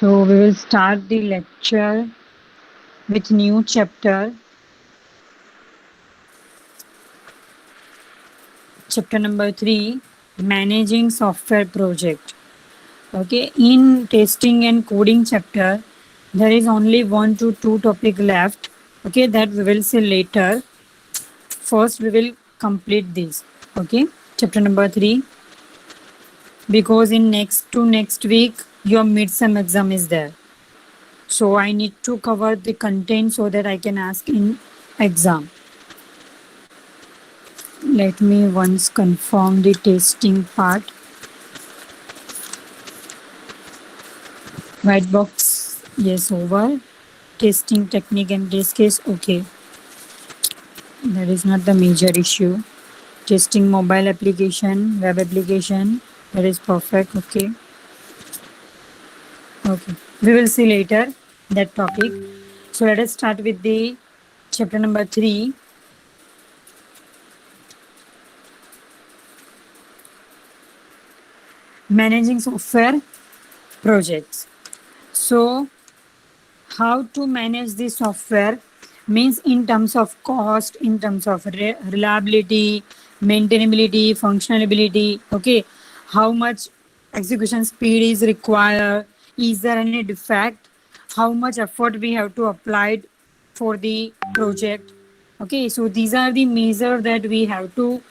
So we will start the lecture with new chapter. Chapter number 3, managing software project. Okay, in testing and coding chapter, there is only 1 to 2 topic left. Okay, that we will see later. First, we will complete this. Okay, chapter number 3, because in next week your midsem exam is there. So I need to cover the content so that I can ask in exam. Let me once confirm the testing part. White box, yes, over. Testing technique and test case, okay. That is not the major issue. Testing mobile application, web application, that is perfect, okay. Okay, we will see later that topic. So let us start with the chapter number 3. Managing software projects. So how to manage the software means in terms of cost, in terms of reliability, maintainability, functionality, okay, how much execution speed is required, is there any defect, how much effort we have to apply for the project. Okay, so these are the measures that we have to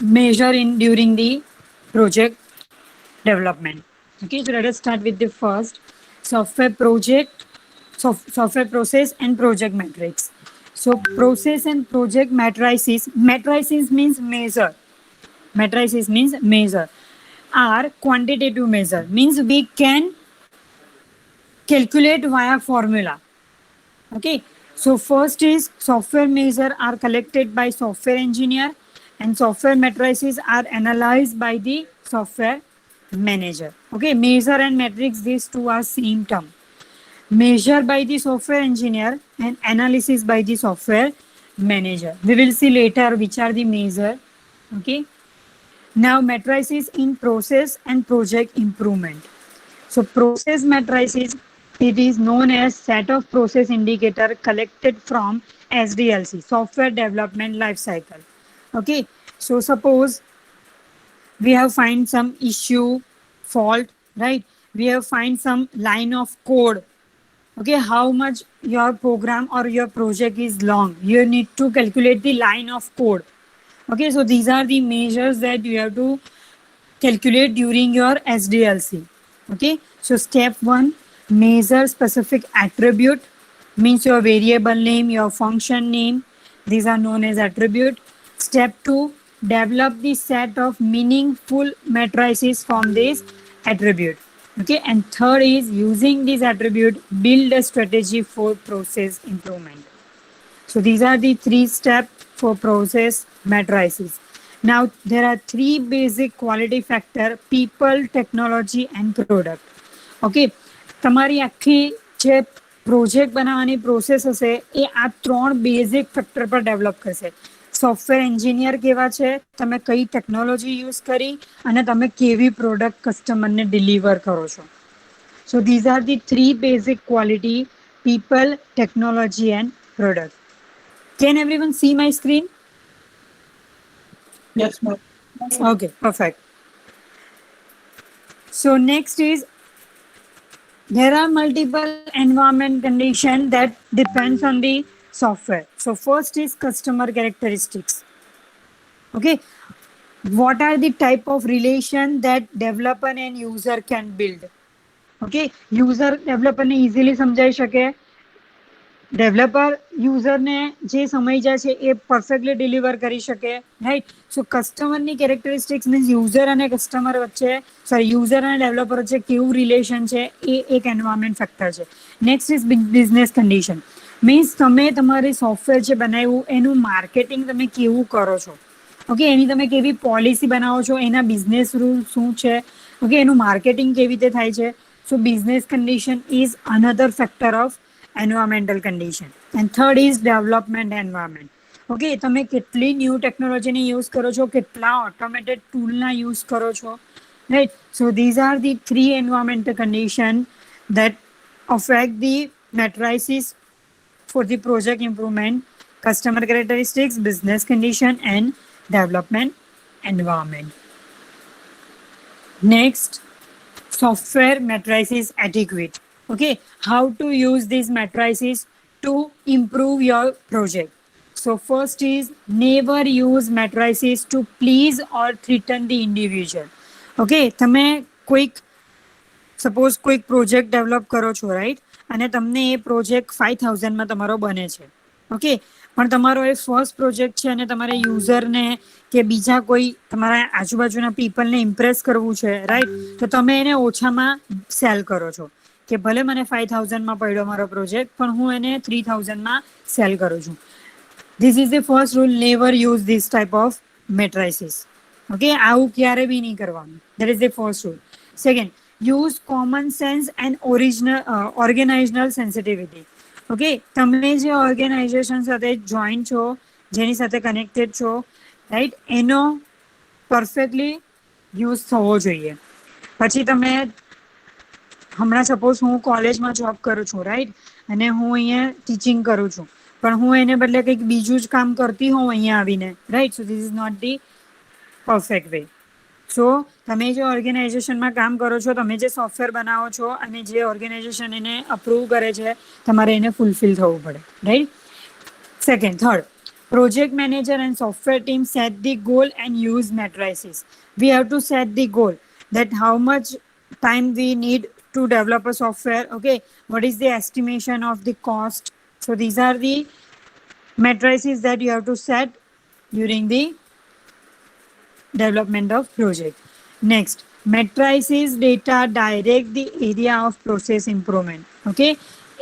measure in during the project development. Okay, so let us start with the first software project, software process and project matrix. So process and project matrices, matrices means measure, matrices means measure, are quantitative measure, means we can calculate via formula. Okay, so first is software measure are collected by software engineer and software matrices are analyzed by the software manager. Okay, measure and matrix, these two are same term. Measure by the software engineer and analysis by the software manager. We will see later which are the measure. Okay, now matrices in process and project improvement. So process matrices, it is known as set of process indicator collected from SDLC, software development life cycle. Okay, so suppose we have find some issue, fault, right? We have find some line of code. Okay, how much your program or your project is long. You need to calculate the line of code. Okay, so these are the measures that you have to calculate during your SDLC. Okay, so step 1, measure specific attribute, means your variable name, your function name, these are known as attribute. Step 2, develop the set of meaningful matrices from this attribute. Okay, and third is using this attribute, build a strategy for process improvement. So these are the 3 steps for process matrices. Now there are 3 basic quality factor: people, technology and product. Okay, તમારી આખી જે project બનાવવાની process હશે એ આ 3 basic factor પર develop કરશે. Software engineer કેવા છે, તમે કઈ ટેકનોલોજી યુઝ કરી અને તમે કેવી પ્રોડક્ટ કસ્ટમરને ડિલિવર કરો છો. So these are the 3 basic quality: people, technology and product. Can everyone see my screen? Yes, ma'am. Okay, perfect. So next is, there are multiple environment conditions that depends on the software. So first is customer characteristics. Okay, what are the type of relation that developer and user can build? Okay, user developer ને easily સમજાઈ શકે, developer યુઝરને જે સમય જાય છે એ perfectly deliver કરી શકે, રાઈટ. સો કસ્ટમરની કેરેક્ટરિસ્ટિક્સ મીન્સ યુઝર અને કસ્ટમર વચ્ચે, સોરી, યુઝર અને ડેવલપર વચ્ચે કેવું રિલેશન છે એ એક એન્વાયરમેન્ટ ફેક્ટર છે. Next is business condition, means તમે તમારી સોફ્ટવેર જે બનાવ્યું એનું માર્કેટિંગ તમે કેવું કરો છો. ઓકે, એની તમે કેવી પોલિસી બનાવો છો, એના બિઝનેસ રૂલ શું છે, ઓકે, એનું માર્કેટિંગ કેવી રીતે થાય છે. So business condition is another factor of environmental condition. And third is development environment. Okay, તમે કેટલી ન્યૂ ટેકનોલોજીને યુઝ કરો છો, કેટલા ઓટોમેટેડ ટૂલના યુઝ કરો છો. right? So these are the three environmental conditions that affect the matrices for the project improvement: customer characteristics, business condition, and development environment. Next, software matrices adequate. Okay, how to use these matrices to improve your project. So first is, never use matrices to please or threaten the individual. Okay, તમે કોઈક suppose કોઈક project develop કરો છો, right, અને તમને એ project 5000માં તમારો બને છે. ઓકે, પણ તમારો એ ફર્સ્ટ પ્રોજેક્ટ છે અને તમારે યુઝરને કે બીજા કોઈ તમારા આજુબાજુના પીપલને ઇમ્પ્રેસ કરવું છે, રાઈટ, તો તમે એને ઓછામાં સેલ કરો છો કે ભલે મને 5000માં પડ્યો મારો પ્રોજેક્ટ, પણ હું એને 3000માં સેલ કરું છું. This is the first rule: never use this type of matrices. Okay, આવું ક્યારે બી નહીં કરવાનું. That is the first rule. Second, use common sense and organizational sensitivity. Okay, તમે જે ઓર્ગેનાઇઝેશન સાથે જોઈન છો, જેની સાથે કનેક્ટેડ છો, રાઈટ, એનો પરફેક્ટલી યુઝ થવો જોઈએ. પછી તમે હમણાં સપોઝ હું કોલેજમાં જોબ કરું છું, રાઈટ, અને હું અહીંયા ટીચિંગ કરું છું, પણ હું એને બદલે કંઈક બીજું જ કામ કરતી હોઉં અહીંયા આવીને, right. So this is not the perfect way. So તમે જે ઓર્ગેનાઇઝેશનમાં કામ કરો છો, તમે જે સોફ્ટવેર બનાવો છો અને જે ઓર્ગેનાઇઝેશન એને અપ્રૂવ કરે છે, તમારે એને ફૂલફિલ થવું પડે, right. Second, third, project manager and software team set the goal and use matrices. We have to set the goal, that how much time we need to develop a software. Okay, what is the estimation of the cost? So these are the matrices that you have to set during the development of project. Next, matrices data direct the area of process improvement. Okay,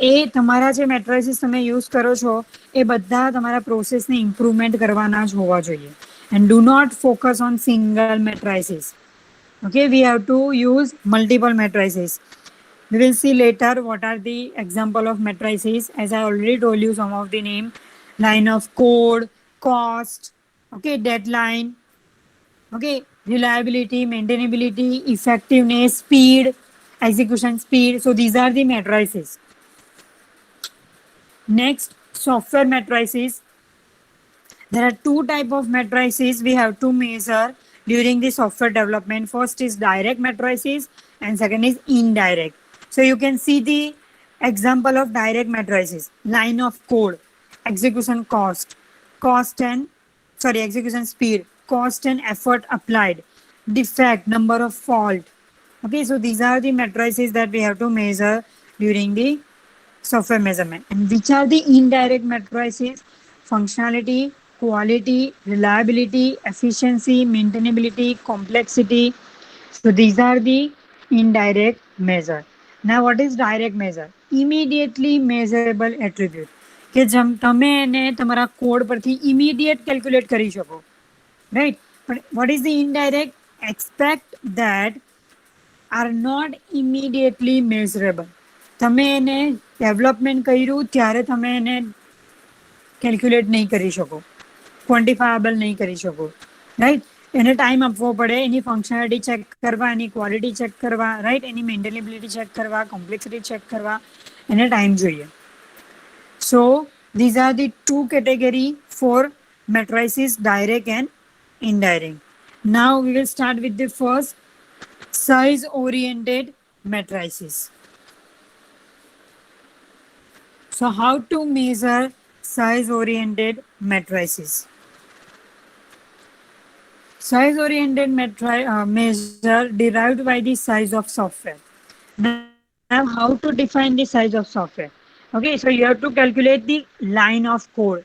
એ તમારા જે મેટ્રાઇસીસ તમે use કરો છો એ બધા તમારા પ્રોસેસને improvement કરવાના જ હોવા જોઈએ. And do not focus on single matrices. Okay, we have to use multiple matrices. We will see later what are the example of matrices. As I already told you some of the name: line of code, cost, okay, deadline, okay, reliability, maintainability, effectiveness, speed, execution speed. So these are the matrices. Next, software matrices. There are two type of matrices we have to measure during the software development. First is direct matrices and second is indirect. So you can see the example of direct matrices: line of code, execution cost, execution speed, cost and effort applied, defect, number of fault. Okay, so these are the matrices that we have to measure during the software measurement. And which are the indirect matrices? Functionality, quality, reliability, efficiency, maintainability, complexity. So these are the indirect measure. Now what is direct measure? Immediately measurable attribute, કે જેમ તમે એને તમારા code પરથી immediate calculate કરી શકો, right. પણ what is the indirect? Expect that are not immediately measurable. તમે એને ડેવલપમેન્ટ કર્યું ત્યારે તમે એને કેલ્ક્યુલેટ નહીં કરી શકો, ક્વોન્ટિફાયેબલ નહીં કરી શકો, રાઈટ. એને ટાઈમ આપવો પડે, એની ફંક્શનાલિટી ચેક કરવા, એની ક્વોલિટી ચેક કરવા, રાઈટ, એની મેન્ટેનેબિલિટી ચેક કરવા, કોમ્પ્લેક્સિટી ચેક કરવા, એને ટાઈમ જોઈએ. So these are the two category for matrices: direct and indirect. Now we will start with the first, size oriented matrices. So how to measure size oriented matrices? Size oriented measure derived by the size of software. Now how to define the size of software? Okay, so you have to calculate the line of code.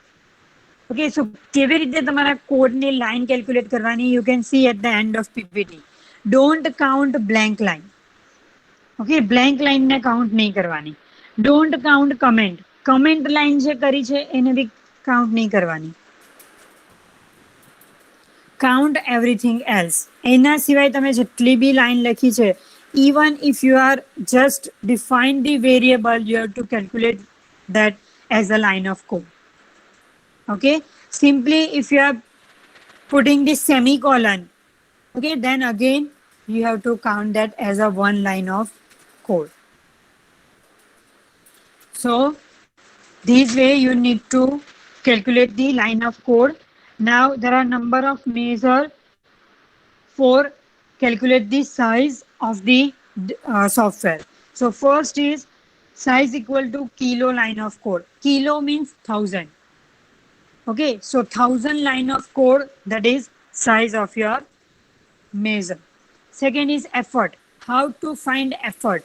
Okay, so કેવી રીતે તમારા કોડની line calculate કરવાની? You can see at the end of PPT. Don't count blank line. Okay, blank line ને count નહીં કરવાની. Don't count comment line જે કરી છે એને બી count નહીં કરવાની. Count everything else. એના સિવાય તમે જેટલી બી લાઈન લખી છે, even if you are just define the variable, you have to calculate that as a line of code. Okay, simply if you are putting the semicolon, okay, then again you have to count that as a one line of code. So this way you need to calculate the line of code. Now there are number of measure for calculate the size of the software. So first is size equal to kilo line of code. Kilo means 1000. Okay, so 1000 line of code, that is size of your measure. Second is effort. How to find effort?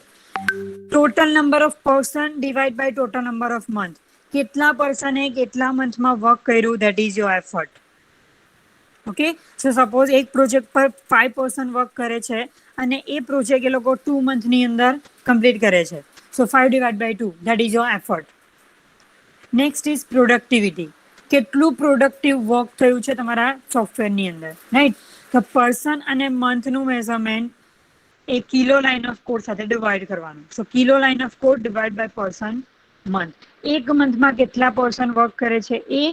Total number of person divide by total number of month. કેટલા પર્સને કેટલા મંથમાં work કર્યું, that is your effort. Okay, so suppose એક project પર 5% work કરે છે અને એ project એ લોકો 2 મંથની અંદર કમ્પ્લીટ કરે છે. So 5 divide by 2, that is your effort. Next is productivity. કેટલું પ્રોડક્ટિવ વર્ક થયું છે તમારા સોફ્ટવેરની અંદર, રાઈટ? તો પર્સન અને મંથનું મેઝરમેન્ટ એ કિલો લાઇન ઓફ કોડ સાથે ડિવાઈડ કરવાનું. So kilo line of code divide by person month. એક મંથમાં કેટલા પર્સન વર્ક કરે છે એ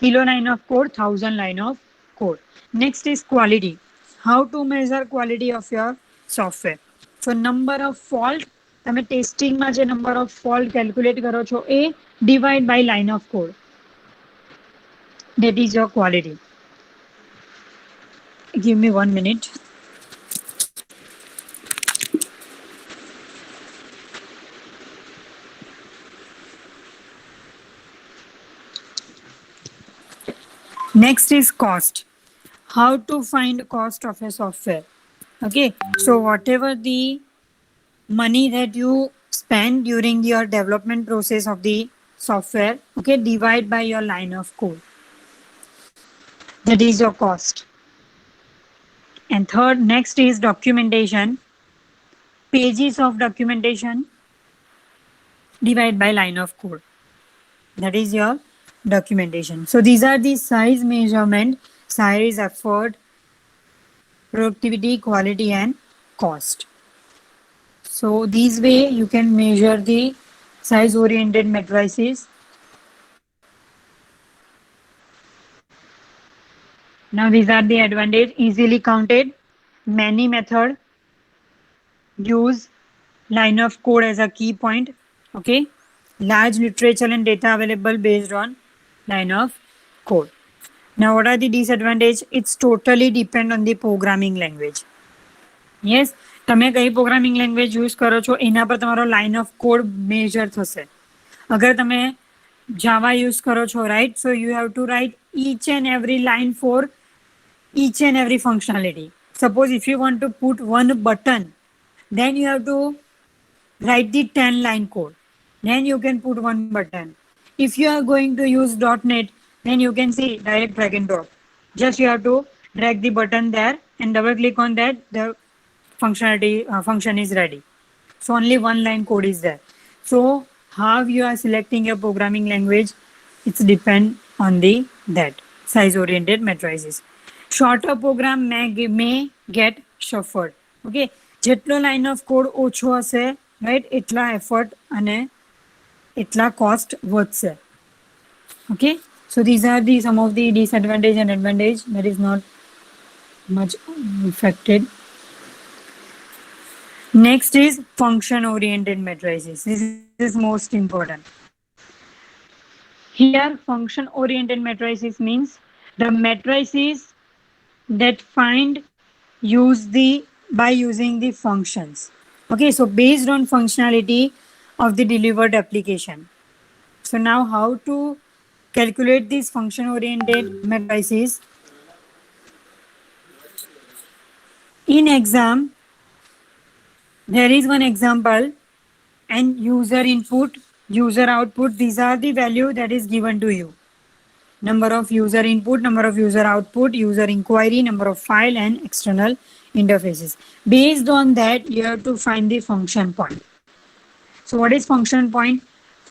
kilo line of code, 1000 line of code. Next is quality. How to measure quality of your software? So number of fault, તમે ટેસ્ટિંગમાં જે number of fault calculate કરો છો એ divide by line of code, that is your quality. Give me 1 minute. Next is cost. How to find cost of a software? Okay, so whatever the money that you spend during your development process of the software, okay, divide by your line of code, that is your cost. And third, next is documentation. Pages of documentation divide by line of code, that is your documentation. So these are the size measurement: size, effort, productivity, quality, and cost. So this way you can measure the size oriented matrices. Now these are the advantage: easily counted, many method, use line of code as a key point, okay, large literature and data available based on line of code. Now what are the disadvantage? It's totally depend on the programming language. Yes, તમે કઈ programming language use કરો છો એના પર તમારો line of code major થશે. અગર તમે જાવા યુઝ કરો છો, right, so you have to write each and every line for each and every functionality. Suppose if you want to put one button, then you have to write the 10 line code, then you can put one button. If you are going to use .NET, then you can see direct drag and drop. Just you have to drag the button there and double click on that, the function is ready. So only one line code is there. So how you are selecting your programming language, it's depend on the that size oriented matrices. Shorter program may get shuffled. Okay, જેટલો line of code ઓછો હશે, right, એટલા effort અને એટલા cost વધશે. Okay, so these are the some of the disadvantage and advantage that is not much affected. Next is function oriented matrices. This is most important. Here function oriented matrices means the matrices that find by using the functions. Okay, so based on functionality of the delivered application. So now how to calculate these function oriented matrices? In exam there is one example, and user input, user output, these are the value that is given to you. Number of user input, number of user output, user inquiry, number of file, and external interfaces. Based on that, you have to find the function point. So what is function point?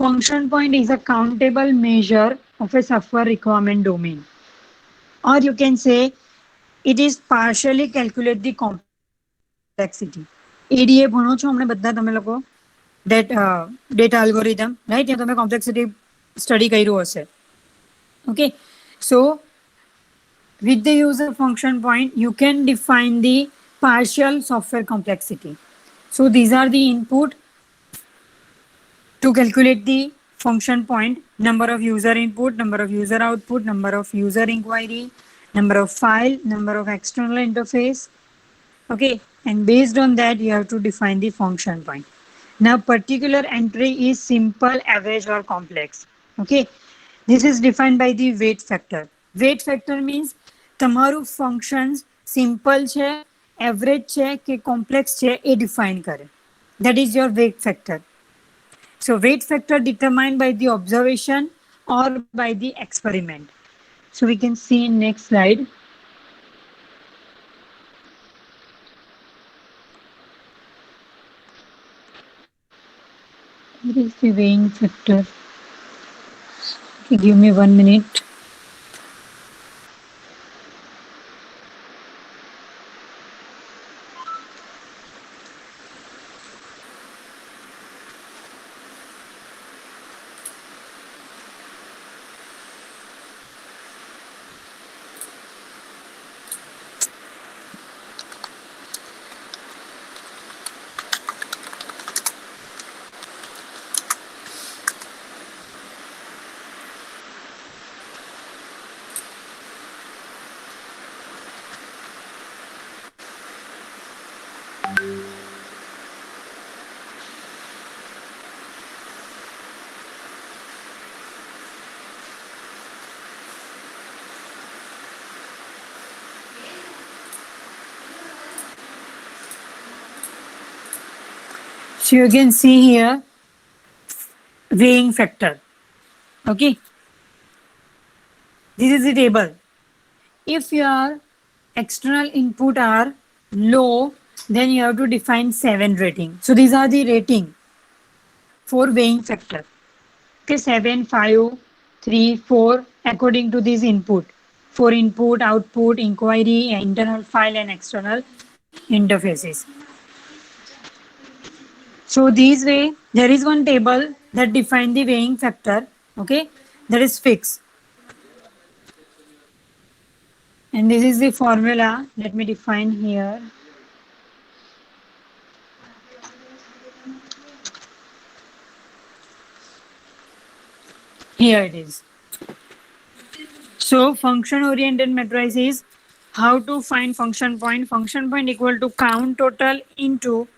Function point is a countable measure of a software requirement domain. Or you can say it is partially calculate the complexity. ADA ભણો છો હમણાં બધા તમે લોકો, data algorithm, right? ત્યાં તમે complexity study કર્યું હશે. Okay, so with the user function point, you can define the partial software complexity. So these are the input to calculate the function point: number of user input, number of user output, number of user inquiry, number of file, number of external interface. Okay, and based on that you have to define the function point. Now particular entry is simple, average or complex. Okay, this is defined by the weight factor. Weight factor means તમારું functions simple છે, average છે કે complex છે એ define કરે. That is your weight factor. So weight factor determined by the observation or by the experiment. So we can see in next slide. What is the weighing factor? Okay, give me 1 minute. So you can see here weighing factor. Okay, this is the table. If your external input are low, then you have to define 7 rating. So these are the rating for weighing factor. Okay, 7, 5, 3, 4 according to this input. For input, output, inquiry, internal file and external interfaces. So this way, there is one table that define the weighing factor. Okay, that is fixed. And this is the formula. Let me define here. Here it is. So function oriented matrix is how to find function point. Function point equal to count total into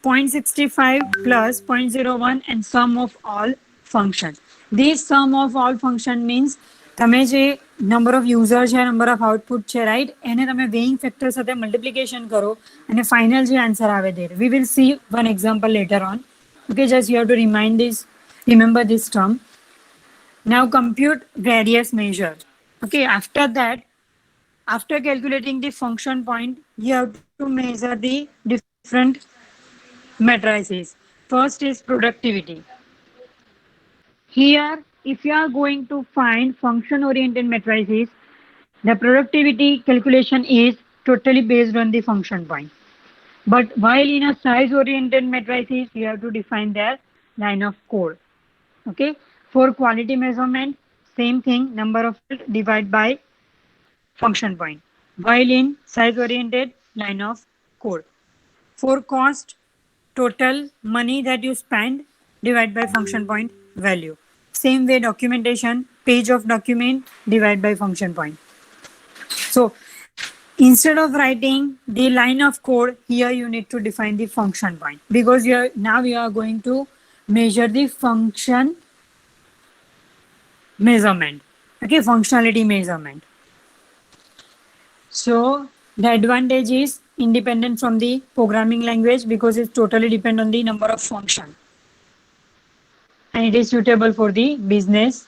0.65 plus 0.01 and sum of all function. This sum of all function means તમે જે number of user છે, number of output છે, right, એને તમે weighing factor સાથે multiplication કરો અને final જે આન્સર આવે તે. We will see one example later on. Okay, just you have to remember this term. Now compute various measure. Okay, after that, after calculating the function point, you have to measure the different matrices. First is productivity. Here, if you are going to find function oriented matrices, the productivity calculation is totally based on the function point. But while in a size oriented matrices, you have to define their line of code. Okay, for quality measurement, same thing, number of divided by function point. While in size oriented, line of code. For cost, total money that you spend divided by function point value. Same way documentation, page of document divided by function point. So instead of writing the line of code, here you need to define the function point, because now you are going to measure the function measurement. Okay, functionality measurement. So the advantage is independent from the programming language, because it totally depend on the number of function, and it is suitable for the business.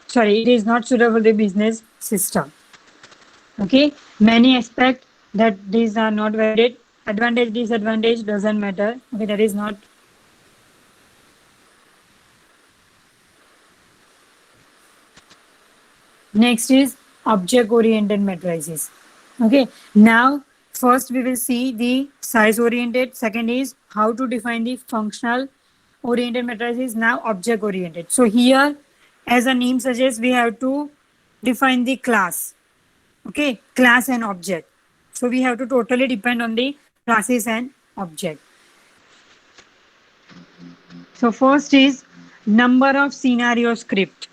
Sorry, it is not suitable for the business system. Okay, many aspects that these are not valid. Advantage, disadvantage doesn't matter. Okay, that is not. Next is object oriented matrices. Okay, now first we will see the size oriented. Second is how to define the functional oriented matrices. Now object oriented. So here, as the name suggests, we have to define the class. Okay, class and object. So we have to totally depend on the classes and object. So first is number of scenario script.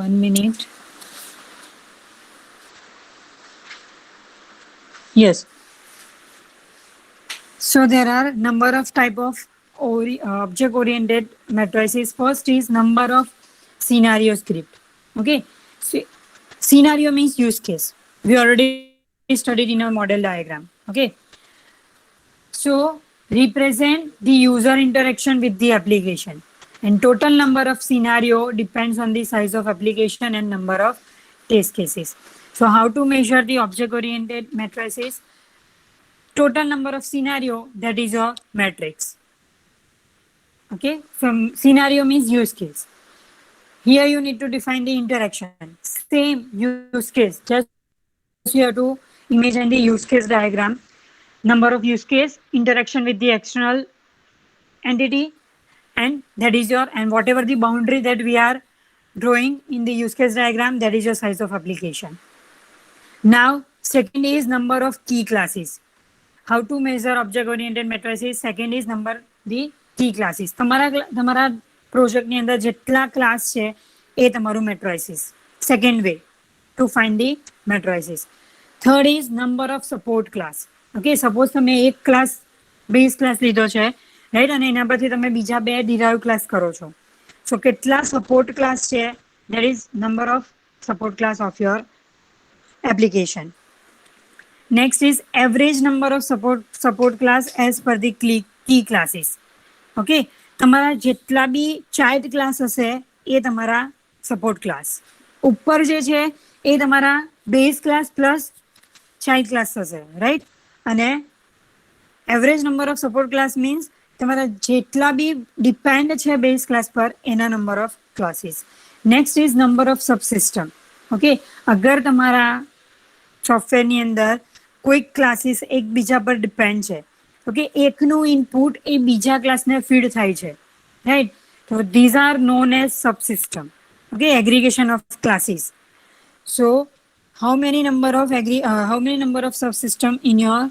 One minute. Yes. So there are number of type of object oriented matrices. First is number of scenario script. Okay. So, scenario means use case. We already studied in our model diagram. Okay. So represent the user interaction with the application. And total number of scenario depends on the size of application and number of test cases. So how to measure the object oriented matrices? Total number of scenario, that is your matrix. Okay, from scenario means use case. Here you need to define the interaction. Same use case, just you have to imagine the use case diagram. Number of use case, interaction with the external entity, and that is your, and whatever the boundary that we are drawing in the use case diagram, that is your size of application. Now, second is number of key classes. How to measure object oriented matrices? Second is number the key classes. તમારા project ની અંદર જેટલા class છે એ તમારું matrices. Second way to find the matrices. Third is number of support class. Okay, suppose તમે એક class base class લીધો છે, રાઈટ, અને એના પરથી તમે બીજા બે ડિરાઇવ ક્લાસ કરો છો. સો કેટલા સપોર્ટ ક્લાસ છે? That is number of support class of your application. Next is average number of support class as per the key classes. Okay, તમારા જેટલા બી child class હશે એ તમારા support class. ઉપર જે છે એ તમારા base class plus child class હશે, right? અને average number of support class means તમારા જેટલા બી depend છે base class પર એના number of classes. Next is number of subsystem. Okay, અગર તમારા સોફ્ટવેરની અંદર કોઈ ક્લાસીસ એકબીજા પર ડિપેન્ડ છે, ઓકે, એકનું ઇનપુટ એ બીજા ક્લાસને ફીડ થાય છે, રાઈટ? તો these are known as subsystem. Okay, aggregation of classes. So how many number of subsystem in your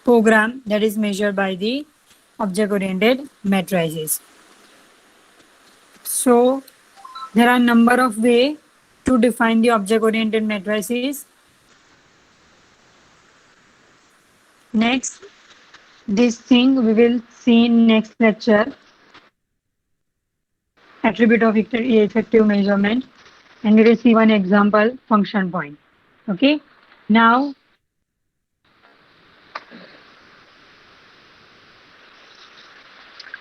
program? That is measured by the object oriented matrices. So there are number of way to define the object oriented matrices. Next, this thing we will see in next lecture. Attribute of effective measurement, and we will see one example function point. Okay, now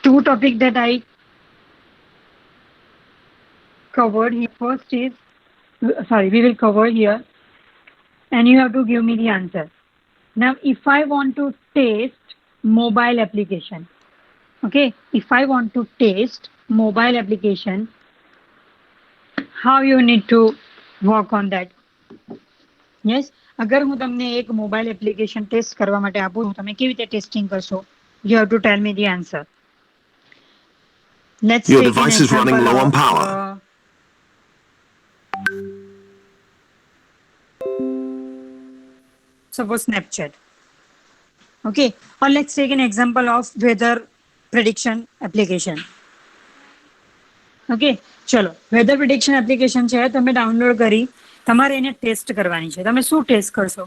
two topics that I covered here. First is, we will cover here, and you have to give me the answer. Now, if I want to test mobile application, okay, if I want to test mobile application, how you need to work on that? Yes, અગર હું તમને એક mobile application test કરવા માટે આપું, તમે કેવી રીતે ટેસ્ટિંગ કરશો? You have to tell me the answer. Let's Your take device an is running example low on of, power. Suppose Snapchat. Okay, or let's take an example of weather prediction application. Okay, ચલો, weather prediction application છે, તમે download કરી તમારે એને test કરવાની છે. તમે શું ટેસ્ટ કરશો?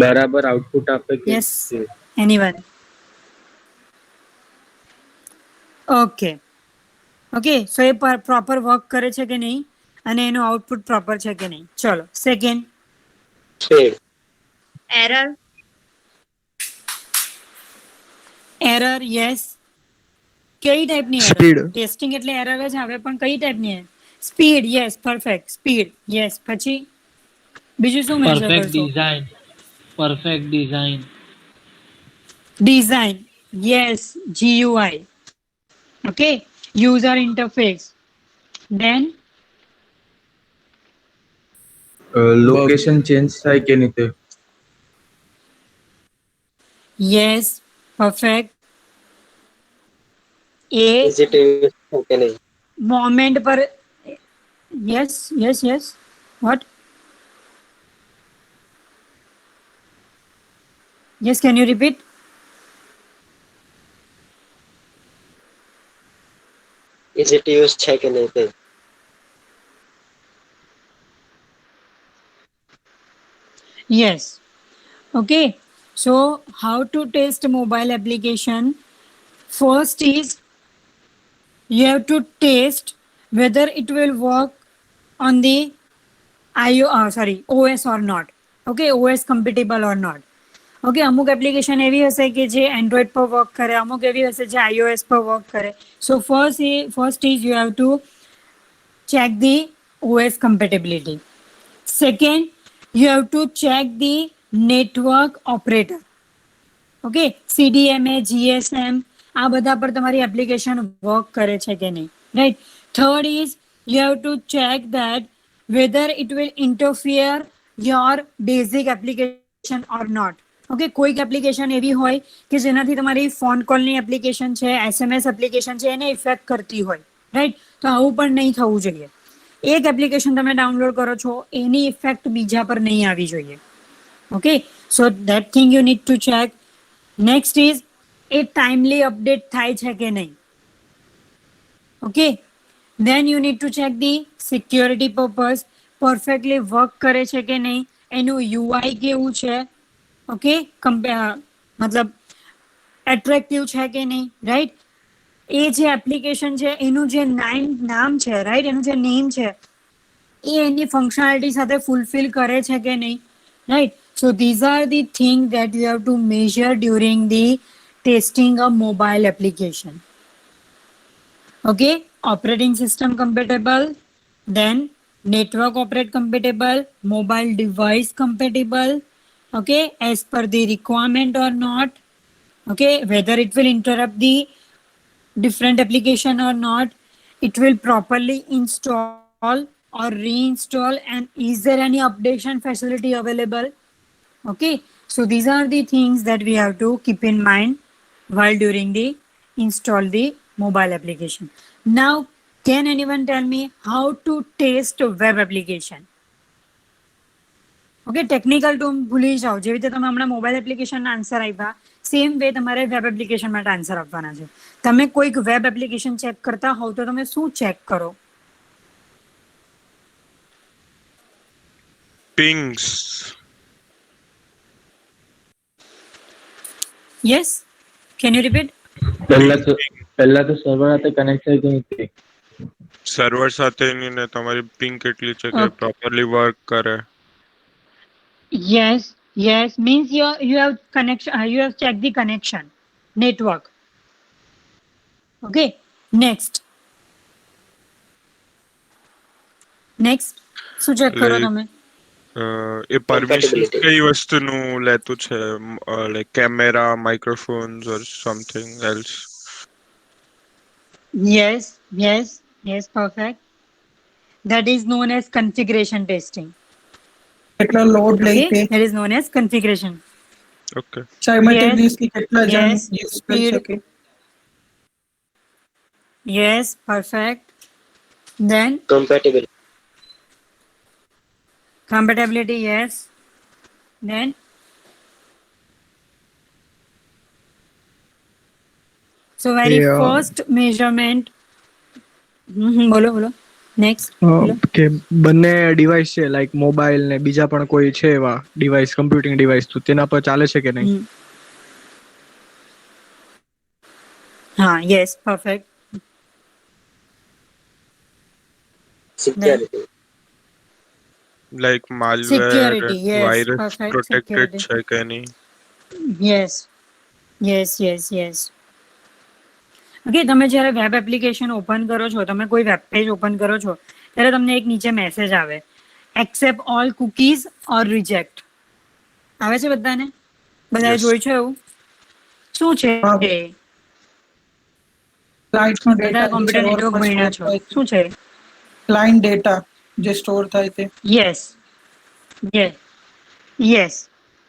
બરાબર આઉટપુટ આપે કે યસ, એનીવન? ઓકે, ઓકે, સો એ પ્રોપર વર્ક કરે છે કે નહીં અને એનું આઉટપુટ પ્રોપર છે કે નહીં. ચલો, સેકન્ડ છે error. Error, yes. કઈ ટાઈપની એરર? ટેસ્ટિંગ એટલે એરર જ આવે, પણ કઈ ટાઈપની? Speed, yes, perfect speed, yes. પછી બીજું શું મેજર કરશો? Perfect design. Design, yes, GUI. Okay, user interface. Then location change થાય કે નહીં તે? Yes, perfect. A Is it used okay नहीं? moment पर yes, yes, yes. What? Yes, can you repeat? Is it used है कि नहीं ते? Yes. Okay. So how to test mobile application? First is you have to test whether it will work on the OS or not. Okay, OS compatible or not. Okay, અમુક application એવી હશે કે જે Android પર work કરે, અમુક એવી હશે જે iOS પર વર્ક કરે. So first is you have two check the OS compatibility. Second, you have to check the network operator. Okay, CDMA, GSM આ બધા પર તમારી એપ્લિકેશન વર્ક કરે છે કે નહીં, right. Third is you have to check that whether it will interfere your basic application or not. Okay, કોઈક application એવી હોય કે જેનાથી તમારી ફોન કોલની એપ્લિકેશન છે, SMS એપ્લિકેશન છે, એને ઇફેક્ટ કરતી હોય, રાઈટ. તો આવું પણ નહીં થવું જોઈએ. એક એપ્લિકેશન તમે ડાઉનલોડ કરો છો એની ઇફેક્ટ બીજા પર નહીં આવી જોઈએ. Okay, so that thing you need to check. Next is A timely update થાય છે કે નહીં. Okay, then you need to check the security purpose, perfectly work કરે છે કે નહીં, એનું UI કેવું છે, ઓકે, મતલબ એટ્રેક્ટિવ છે કે નહીં, રાઈટ. એ જે એપ્લિકેશન છે એનું જે નામ છે, રાઈટ, એનું જે નેમ છે એ એની ફંક્શનાલિટી સાથે ફૂલફિલ કરે છે કે નહીં, right. So these are the thing that you have two major during the testing a mobile application. Okay, operating system compatible, then network operate compatible, mobile device compatible, okay, as per the requirement or not, okay, whether it will interrupt the different application or not, it will properly install or reinstall, and is there any updation facility available. Okay, so these are the things that we have to keep in mind while during the install the mobile application. Now, can anyone tell me how to test web application? Okay, technical term ભૂલી જાઓ. જેવી રીતે તમે હમણાં mobile એપ્લિકેશનના answer આપ્યા, same way તમારે web application માટે આન્સર આપવાના છે. તમે કોઈક વેબ એપ્લિકેશન ચેક કરતા હોવ તો તમે શું ચેક કરો? Pings. Yes, can you repeat? પહેલા તો સર્વર સાથે કનેક્ટ થાય કે નહીં તે? સર્વર સાથેની ને તમારી પિંગ કેટલી છે કે પ્રોપરલી વર્ક કરે. Yes, yes, means you have connection, you have checked the connection, network. Okay, next. શું ચેક કરો તમે? એ પરમિશન કઈ વસ્તુનું લેતું છે, like camera, microphones or something else? Yes, yes, yes, perfect. That is known as configuration testing. કેટલા load લઈ Okay, તે that is known as configuration. Okay. Simultaneously કેટલા જણ Yes, યુઝ કરી speed. શકે. Yes, perfect. Then Compatibility. compatibility, yes. Then so very Yeah. first measurement. બોલો next. કે બંને ડિવાઇસ છે, લાઈક મોબાઈલ ને બીજા પણ કોઈ છે એવા ડિવાઇસ, કમ્પ્યુટિંગ ડિવાઇસ, તો તેના પર ચાલે છે કે નહીં? હા, yes, perfect. Security. Like malware, Security, yes, virus perfect, protected security. છે કે નહીં? Yes, yes, yes, yes. Okay, તમે જ્યારે વેબ એપ્લિકેશન ઓપન કરો છો, તમે કોઈ વેબ પેજ ઓપન કરો છો ત્યારે તમને એક નીચે મેસેજ આવે, એક્સેપ્ટ ઓલ કુકીઝ ઓર રિજેક્ટ. આવે છે બધાને? બધાએ Yes. જોયું છે એવું? શું છે હા. એ? ક્લાયન્ટનો બધા ડેટા કોમ્પ્યુટર નેટવર્ક ભણ્યા છો. શું છે? ક્લાયન્ટ ડેટા જે સ્ટોર થાય તે. યસ, યસ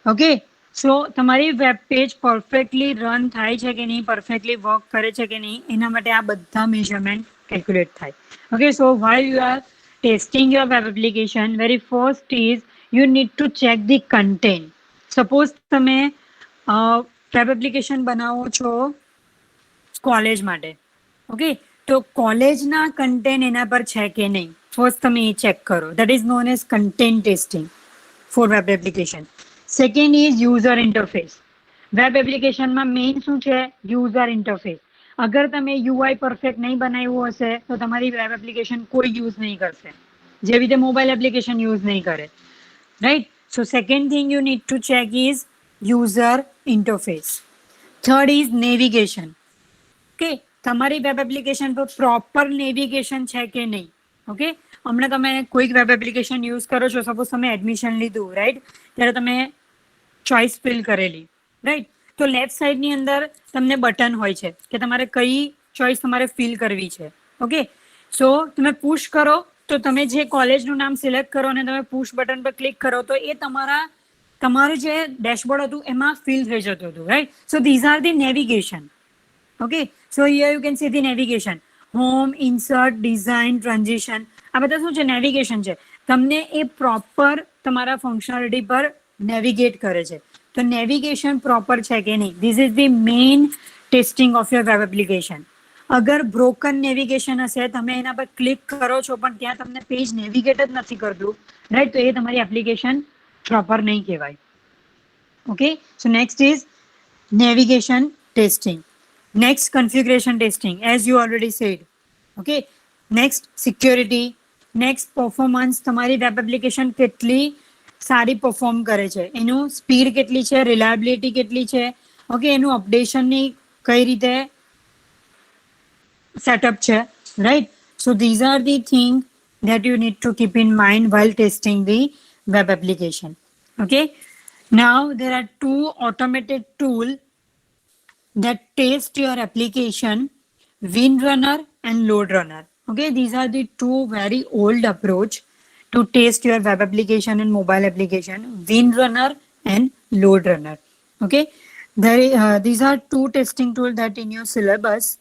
ઓકે સો તમારી વેબ પેજ પરફેક્ટલી રન થાય છે કે નહીં, પરફેક્ટલી વર્ક કરે છે કે નહીં, એના માટે આ બધા મેઝરમેન્ટ કેલ્ક્યુલેટ થાય. Okay so while you are testing your web application, very first is you need to check the content. Suppose તમે વેબ એપ્લિકેશન બનાવો છો કોલેજ માટે, ઓકે તો કોલેજના કન્ટેન્ટ એના પર છે કે નહીં, ફર્સ્ટ તમે એ ચેક કરો. That is known as content testing for web application. Second is user interface. Web એપ્લિકેશનમાં મેઇન શું છે? User interface. અગર તમે યુઆઈ પરફેક્ટ નહીં બનાવ્યું હશે તો તમારી વેબ એપ્લિકેશન કોઈ યુઝ નહીં કરશે, જેવી રીતે મોબાઈલ એપ્લિકેશન યુઝ નહીં કરે, right? So second thing you need to check is user interface. Third is navigation. Okay તમારી વેબ એપ્લિકેશન પર પ્રોપર નેવિગેશન છે કે નહીં. ઓકે હમણાં તમે કોઈક વેબ એપ્લિકેશન યુઝ કરો છો, સપોઝ તમે એડમિશન લીધું, રાઈટ? ત્યારે તમે ચોઇસ ફિલ કરેલી, રાઈટ? તો લેફ્ટ સાઈડની અંદર તમને બટન હોય છે કે તમારે કઈ ચોઇસ તમારે ફિલ કરવી છે. ઓકે સો તમે પુશ કરો તો તમે જે કોલેજનું નામ સિલેક્ટ કરો અને તમે પુશ બટન પર ક્લિક કરો તો એ તમારું જે ડેશબોર્ડ હતું એમાં ફિલ થઈ જતું હતું, right? So these are the navigation. Okay so here you can see the navigation. Home, insert, design, transition, આ બધા શું છે? નેવિગેશન છે. તમને એ પ્રોપર તમારા ફંક્શનાલિટી પર નેવિગેટ કરે છે. તો નેવિગેશન પ્રોપર છે કે નહીં, this is the main testing of your web application. અગર બ્રોકન નેવિગેશન હશે, તમે એના પર ક્લિક કરો છો પણ ત્યાં તમને પેજ નેવિગેટ જ નથી કરતું, રાઈટ? તો એ તમારી એપ્લિકેશન પ્રોપર નહીં કહેવાય. Okay so next is navigation testing. Next configuration testing, as you already said. Okay next security. Next performance. તમારી વેબ એપ્લિકેશન કેટલી સારી પરફોર્મ કરે છે, એનું સ્પીડ કેટલી છે, રિલાયબિલિટી કેટલી છે, ઓકે એનું અપડેશનની કઈ રીતે સેટઅપ છે, right? So these are the thing that you need to keep in mind while testing the web application. Okay, now there are two automated tools that test your application, WinRunner and LoadRunner. Okay, these are the two very old approach to test your web application and mobile application, WinRunner and LoadRunner. Okay, these are two testing tools that in your syllabus,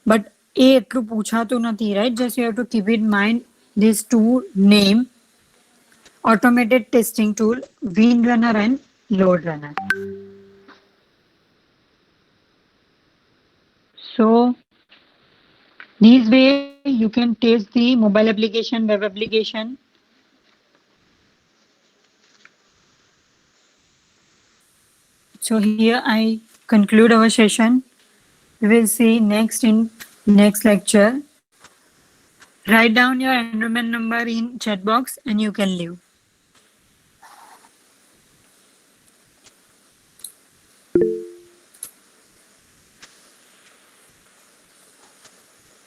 but એ એટલું પૂછાતું નથી, right? Just you have to keep in mind these two name, automated testing tool, WinRunner and LoadRunner. So this way you can test the mobile application, web application. So here I conclude our session. We will see next in next lecture. Write down your enrollment number in chat box and you can leave.